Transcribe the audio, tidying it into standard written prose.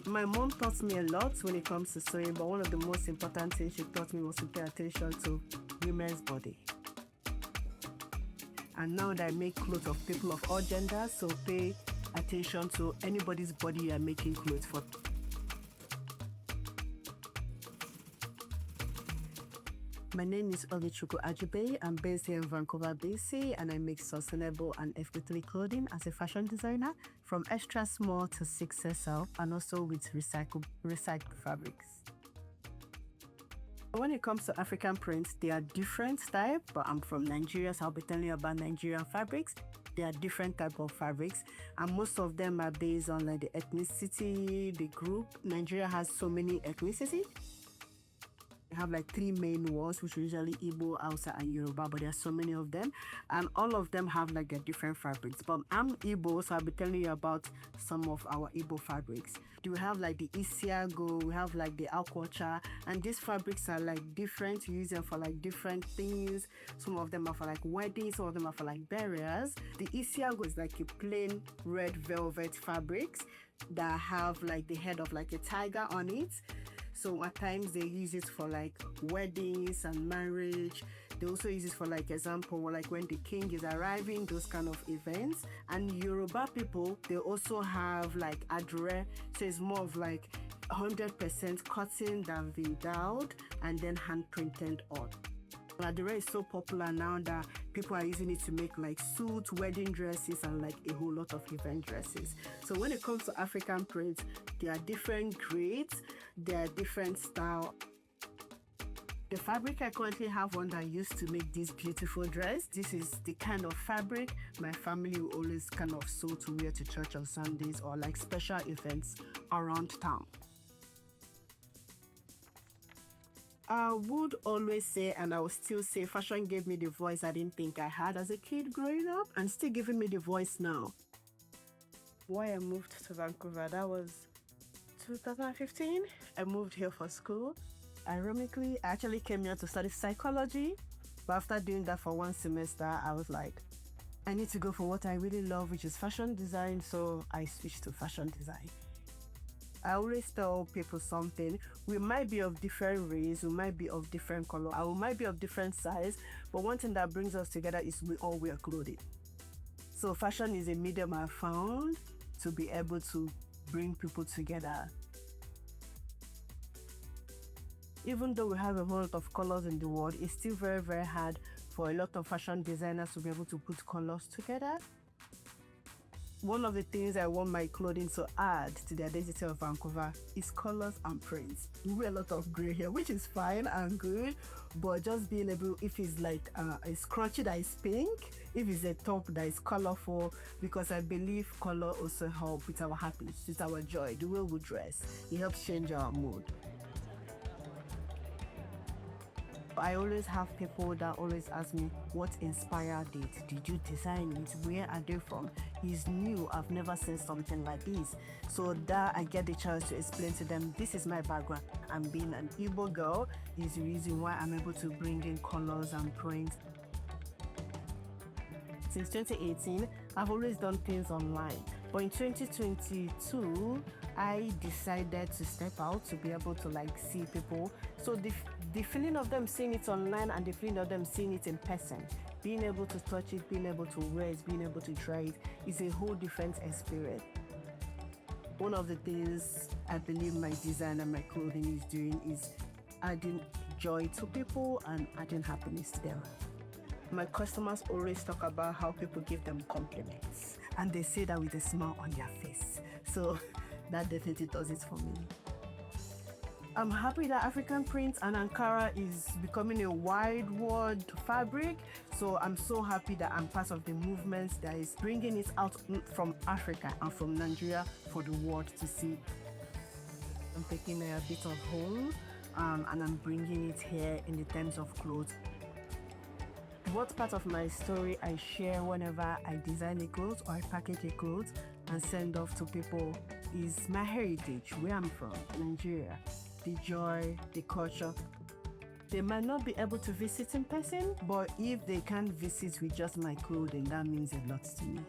My mom taught me a lot when it comes to sewing, but one of the most important things she taught me was to pay attention to women's body. And now that I make clothes of people of all genders, so pay attention to anybody's body you are making clothes for. My name is Ogechukwu Ajibe. I'm based here in Vancouver, BC, and I make sustainable and eco-friendly clothing as a fashion designer, from extra small to 6XL, and also with recycled fabrics. When it comes to African prints, they are different types, but I'm from Nigeria, so I'll be telling you about Nigerian fabrics. There are different types of fabrics, and most of them are based on like the ethnicity, the group. Nigeria has so many ethnicities. We have like 3 main ones, which are usually Igbo, Hausa, and Yoruba, but there are so many of them, and all of them have like their different fabrics. But I'm Igbo, so I'll be telling you about some of our Igbo fabrics. We have like the Isiago, we have like the Akwacha, and these fabrics are like different. You use them for like different things. Some of them are for like weddings, some of them are for like burials. The Isiago is like a plain red velvet fabrics that have like the head of like a tiger on it. So at times they use it for like weddings and marriage. They also use it for like example, like when the king is arriving, those kind of events. And Yoruba people, they also have like adire. So it's more of like 100% cotton than vidaled and then hand printed on. Adire is so popular now that people are using it to make like suits, wedding dresses, and like a whole lot of event dresses. So when it comes to African prints, there are different grades, there are different style. The fabric I currently have one that I used to make this beautiful dress. This is the kind of fabric my family will always kind of sew to wear to church on Sundays or like special events around town. I would always say, and I will still say, fashion gave me the voice I didn't think I had as a kid growing up, and still giving me the voice now. Why I moved to Vancouver, that was 2015. I moved here for school. Ironically, I actually came here to study psychology, but after doing that for 1 semester, I was like, I need to go for what I really love, which is fashion design, so I switched to fashion design. I always tell people something. We might be of different race, we might be of different color, and we might be of different size, but one thing that brings us together is we all wear clothing. So fashion is a medium I found to be able to bring people together. Even though we have a whole lot of colors in the world, it's still very, very hard for a lot of fashion designers to be able to put colors together. One of the things I want my clothing to add to the identity of Vancouver is colors and prints. We wear a lot of gray here, which is fine and good, but just being able, if it's like a scrunchie that is pink, if it's a top that is colorful, because I believe color also helps with our happiness, with our joy, the way we dress. It helps change our mood. I always have people that always ask me, what inspired it? Did you design it? Where are they from? It's new. I've never seen something like this. So that I get the chance to explain to them, this is my background. And being an Igbo girl is the reason why I'm able to bring in colors and prints. Since 2018, I've always done things online. But in 2022, I decided to step out to be able to like see people. So the feeling of them seeing it online and the feeling of them seeing it in person, being able to touch it, being able to wear it, being able to try it, is a whole different experience. One of the things I believe my design and my clothing is doing is adding joy to people and adding happiness to them. My customers always talk about how people give them compliments, and they say that with a smile on their face. So that definitely does it for me. I'm happy that African print and Ankara is becoming a wide world fabric. So I'm so happy that I'm part of the movement that is bringing it out from Africa and from Nigeria for the world to see. I'm taking a bit of home and I'm bringing it here in the terms of clothes. What part of my story I share whenever I design a clothes or I package a clothes and send off to people is my heritage, where I'm from, Nigeria. The joy, the culture. They might not be able to visit in person, but if they can visit with just my clothing, that means a lot to me.